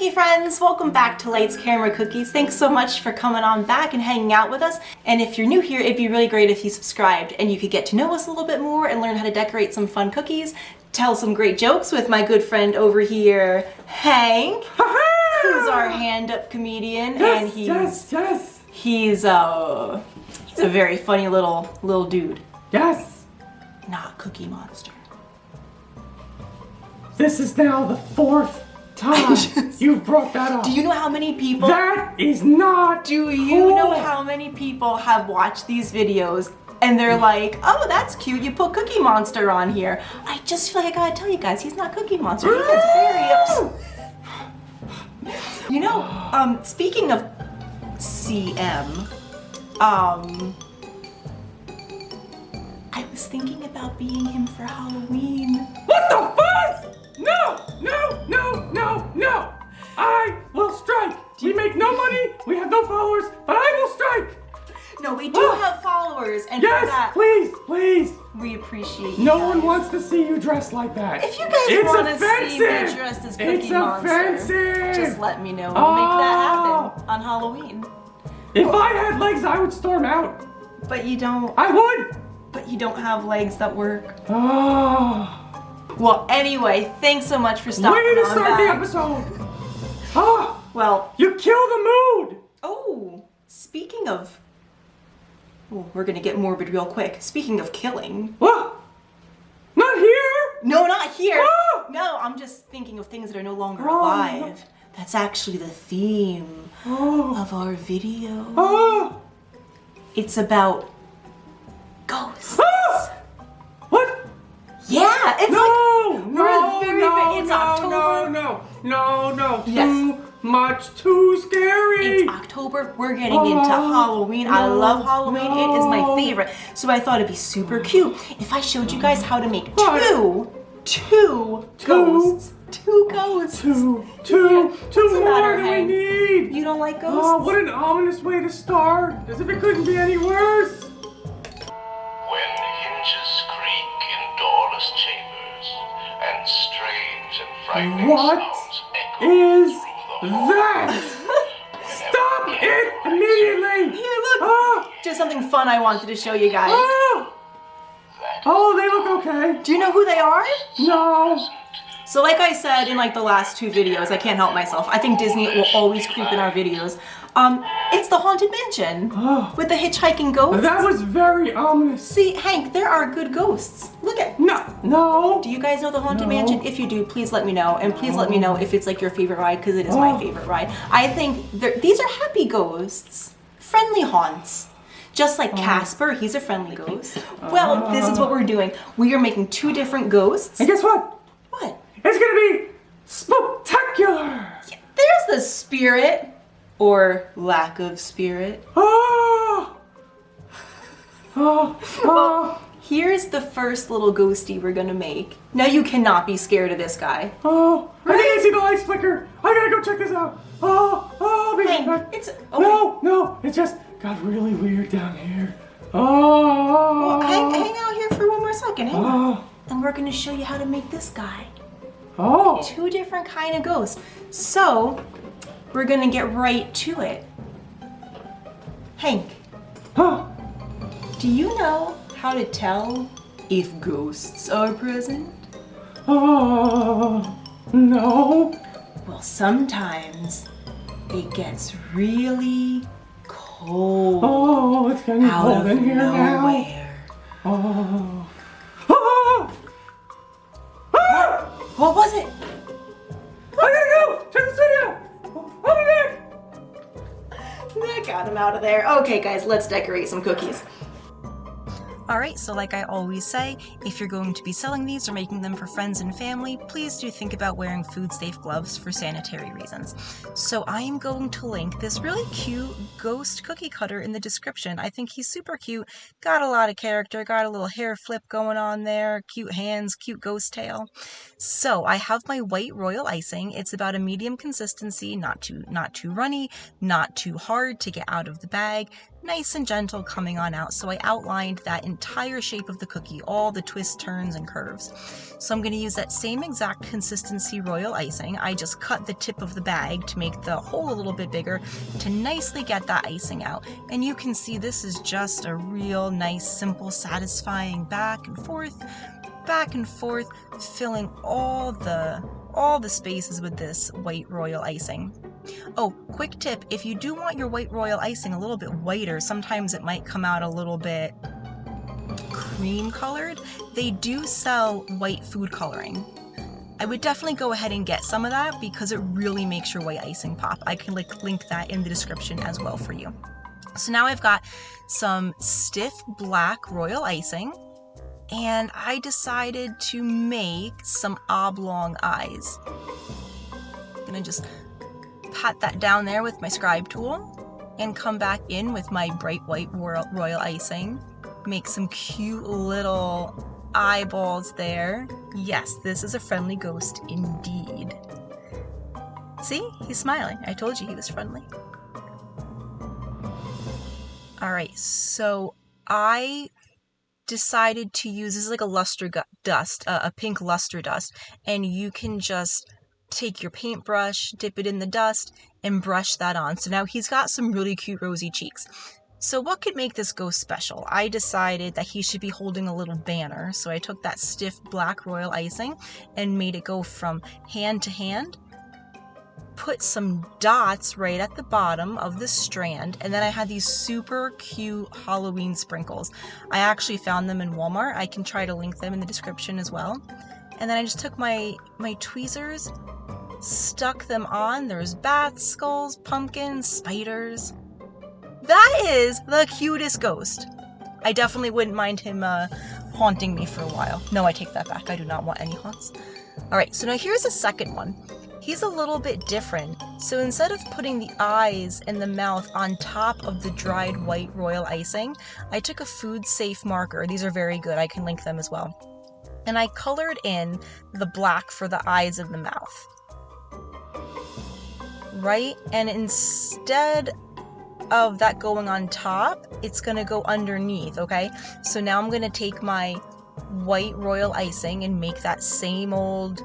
cookie friends! Welcome back to Lights Camera Cookies. Thanks so much for coming on back and hanging out with us. And if you're new here, it'd be really great if you subscribed and you could get to know us a little bit more and learn how to decorate some fun cookies, tell some great jokes with my good friend over here, Hank, who's our hand-up comedian, and he's a very funny little dude. Yes. Not Cookie Monster. This is now the fourth time you brought that up. Do you know how many people? That is not Do you know how many people have watched these videos and they're like, oh, that's cute, you put Cookie Monster on here. I just feel like I gotta tell you guys, he's not Cookie Monster. He gets very upset. You know, speaking of CM, I was thinking about being him for Halloween. What the fuck? No! I will strike. We make no money, we have no followers, but I will strike. No, we do have followers, and yes, for that, please. we appreciate you No guys. one wants to see you dressed like that. If you guys want to see me dressed as Cookie Monster, just let me know. We'll make that happen on Halloween. If I had legs, I would storm out. But you don't. I would. But you don't have legs that work. Oh. Well, anyway, thanks so much for stopping Way to on start back. the episode. Oh. Well. You kill the mood. Oh, speaking of. Oh, we're gonna get morbid real quick. Speaking of killing. What? Not here? No, not here. Ah! No, I'm just thinking of things that are no longer alive. No. That's actually the theme of our video. Oh. It's about ghosts. Ah! What? Yeah, it's October. No. Yes. Too much, too scary. It's October. We're getting into Halloween. I love Halloween. It is my favorite. So I thought it'd be super cute if I showed you guys how to make two ghosts. Two ghosts. Two What's the more matter, than we Hank? need. You don't like ghosts? Oh, what an ominous way to start. As if it couldn't be any worse. When hinges creak in doorless chambers, and strange and frightening What sounds echo is through the hall. that? Stop it immediately. Here, look. Ah. Just something fun I wanted to show you guys. Oh, they look okay. Do you know who they are? No. So like I said in like the last two videos, I can't help myself. I think Disney will always creep in our videos. It's the Haunted Mansion with the hitchhiking ghosts. That was very ominous. See, Hank, there are good ghosts. Look at. No. Do you guys know the Haunted Mansion? If you do, please let me know. And please let me know if it's like your favorite ride, because it is my favorite ride. I think these are happy ghosts. Friendly haunts. Just like Casper, he's a friendly ghost. Well, this is what we're doing. We are making two different ghosts. And guess what? What? It's gonna be spectacular. Yeah, there's the spirit. Or lack of spirit. Well, here's the first little ghosty we're gonna make. Now you cannot be scared of this guy. I think I see the lights flicker. I gotta go check this out. Hank, it's okay. No, it just got really weird down here. Well, hang out here for one more second. Hang on. And we're gonna show you how to make this guy. Two different kind of ghosts. So, we're gonna get right to it. Hank, do you know how to tell if ghosts are present? No. Well, sometimes it gets really cold. It's getting cold in here nowhere. now. What was it? I gotta go! Check the studio! I'll be back! That got him out of there. Okay, guys, let's decorate some cookies. Alright, so like I always say, if you're going to be selling these or making them for friends and family, please do think about wearing food-safe gloves for sanitary reasons. So I am going to link this really cute ghost cookie cutter in the description. I think he's super cute, got a lot of character, got a little hair flip going on there, cute hands, cute ghost tail. So I have my white royal icing. It's about a medium consistency, not too runny, not too hard to get out of the bag. nice and gentle coming on out. So I outlined that entire shape of the cookie, all the twists, turns, and curves. So I'm going to use that same exact consistency royal icing. I just cut the tip of the bag to make the hole a little bit bigger to nicely get that icing out. And you can see this is just a real nice, simple, satisfying back and forth, filling all the spaces with this white royal icing. Oh, quick tip, if you do want your white royal icing a little bit whiter, sometimes it might come out a little bit cream colored, they do sell white food coloring. I would definitely go ahead and get some of that because it really makes your white icing pop. I can link that in the description as well for you. So now I've got some stiff black royal icing, and I decided to make some oblong eyes. I'm gonna just pat that down there with my scribe tool and come back in with my bright white royal icing. Make some cute little eyeballs there. Yes, this is a friendly ghost indeed. See, he's smiling. I told you he was friendly. All right, so I decided to use, this is like a luster dust, a pink luster dust, and you can just take your paintbrush, dip it in the dust, and brush that on. So now he's got some really cute rosy cheeks. So what could make this ghost special? I decided that he should be holding a little banner. So I took that stiff black royal icing and made it go from hand to hand, put some dots right at the bottom of the strand, and then I had these super cute Halloween sprinkles. I actually found them in Walmart. I can try to link them in the description as well. And then I just took my tweezers, stuck them on. There's bats, skulls, pumpkins, spiders. That is the cutest ghost. I definitely wouldn't mind him haunting me for a while. No, I take that back. I do not want any haunts. All right, so now here's a second one. He's a little bit different. So instead of putting the eyes and the mouth on top of the dried white royal icing, I took a food safe marker. These are very good. I can link them as well. And I colored in the black for the eyes and the mouth. Right? And instead of that going on top, it's going to go underneath, okay? So now I'm going to take my white royal icing and make that same old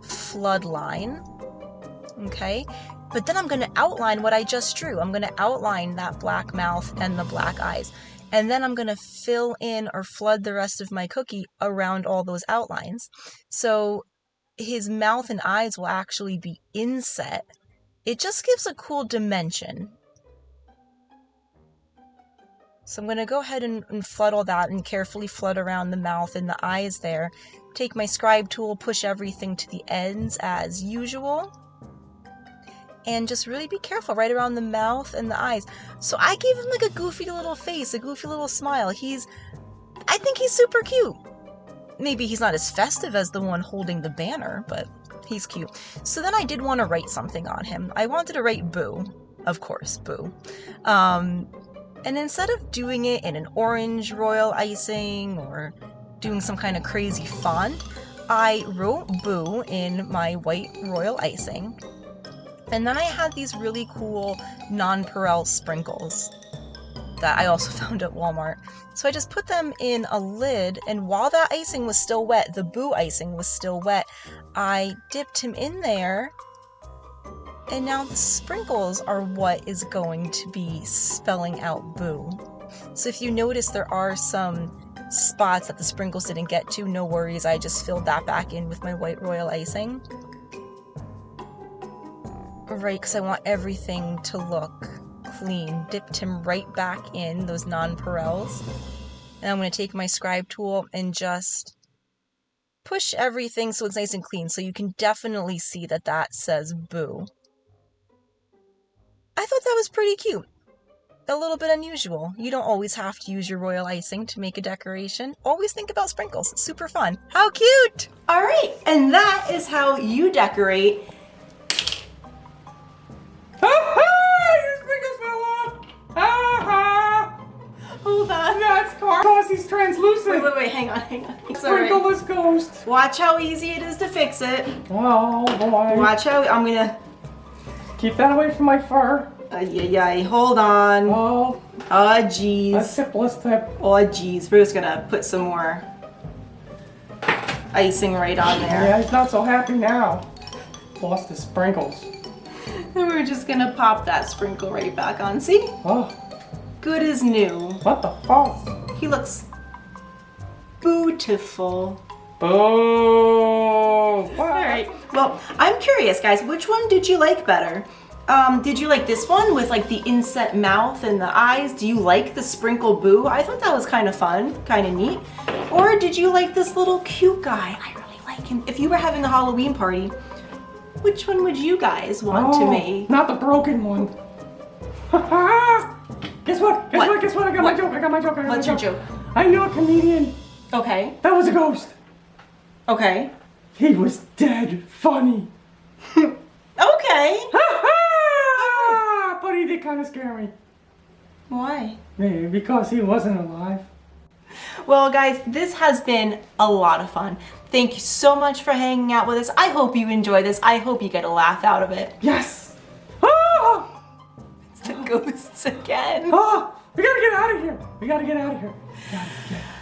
flood line, okay? But then I'm going to outline what I just drew. I'm going to outline that black mouth and the black eyes. And then I'm going to fill in or flood the rest of my cookie around all those outlines. So his mouth and eyes will actually be inset. It just gives a cool dimension. So I'm going to go ahead and flood all that and carefully flood around the mouth and the eyes there. Take my scribe tool, push everything to the ends as usual. And just really be careful right around the mouth and the eyes. So I gave him like a goofy little face, a goofy little smile. I think he's super cute. Maybe he's not as festive as the one holding the banner, but he's cute. So then I did want to write something on him. I wanted to write boo. Of course, boo. And instead of doing it in an orange royal icing or doing some kind of crazy font, I wrote boo in my white royal icing. And then I had these really cool nonpareil sprinkles that I also found at Walmart. So I just put them in a lid, and while that icing was still wet, the boo icing was still wet, I dipped him in there. And now the sprinkles are what is going to be spelling out boo. So if you notice there are some spots that the sprinkles didn't get to, no worries, I just filled that back in with my white royal icing. Right, because I want everything to look clean. Dipped him right back in those nonpareils. And I'm going to take my scribe tool and just push everything so it's nice and clean. So you can definitely see that that says boo. I thought that was pretty cute. A little bit unusual. You don't always have to use your royal icing to make a decoration. Always think about sprinkles. It's super fun. How cute! All right, and that is how you decorate. Your sprinkles fell off! Hold on. That's cause he's translucent. Wait, hang on. It's all right. Sprinkleless ghost. Watch how easy it is to fix it. Oh boy. Watch how, I'm gonna... Keep that away from my fur. Ay, hold on. Oh, Oh, jeez. let's tip. Oh, jeez. We're just gonna put some more icing right on there. Yeah, he's not so happy now. Lost his sprinkles. And we're just gonna pop that sprinkle right back on. See? Oh, Good as new. what the fuck? He looks beautiful. Boo! All right. Well, I'm curious, guys. Which one did you like better? Did you like this one with like the inset mouth and the eyes? Do you like the sprinkle boo? I thought that was kind of fun, kind of neat. Or did you like this little cute guy? I really like him. If you were having a Halloween party, which one would you guys want to make? Not the broken one. Guess what? Guess what? I got my joke. What's your joke? I knew a comedian. Okay. That was a ghost. Okay. He was dead funny. Okay. But he did kind of scare me. Why? Maybe because he wasn't alive. Well, guys, this has been a lot of fun. Thank you so much for hanging out with us. I hope you enjoy this. I hope you get a laugh out of it. Yes. Ah! It's the ghosts again. Ah! We gotta get out of here. We gotta get out of here.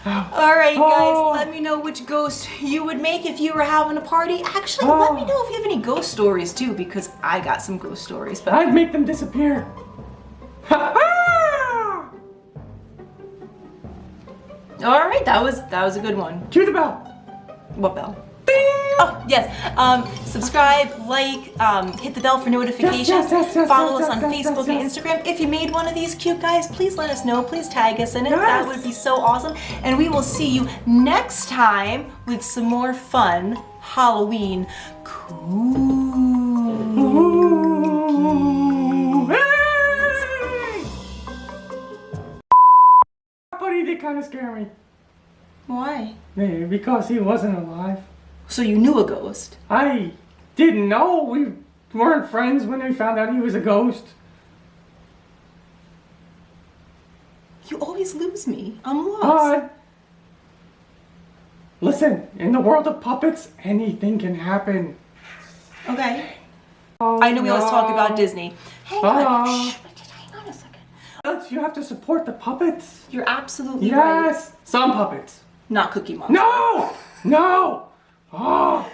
All right, guys, Oh. let me know which ghost you would make if you were having a party. Actually, let me know if you have any ghost stories too, because I got some ghost stories. But I'd make them disappear. all right, that was a good one. Cue the bell. What bell? Ding! Oh, yes. Subscribe, like, hit the bell for notifications. Yes, Follow yes, us on yes, Facebook and yes. Instagram. If you made one of these cute guys, please let us know. Please tag us in it. Yes. That would be so awesome. And we will see you next time with some more fun Halloween cool. Ooh, hey! But he did kind of scare me. Why? Maybe because he wasn't alive. So you knew a ghost? I didn't know. We weren't friends when we found out he was a ghost. You always lose me. I'm lost. Listen, in the world of puppets, anything can happen. Okay. Oh, I know we always talk no. about Disney. Hang on. Shh, hang on a second. You have to support the puppets. You're absolutely right. Yes, some puppets. Not Cookie Monster. No! No! Oh!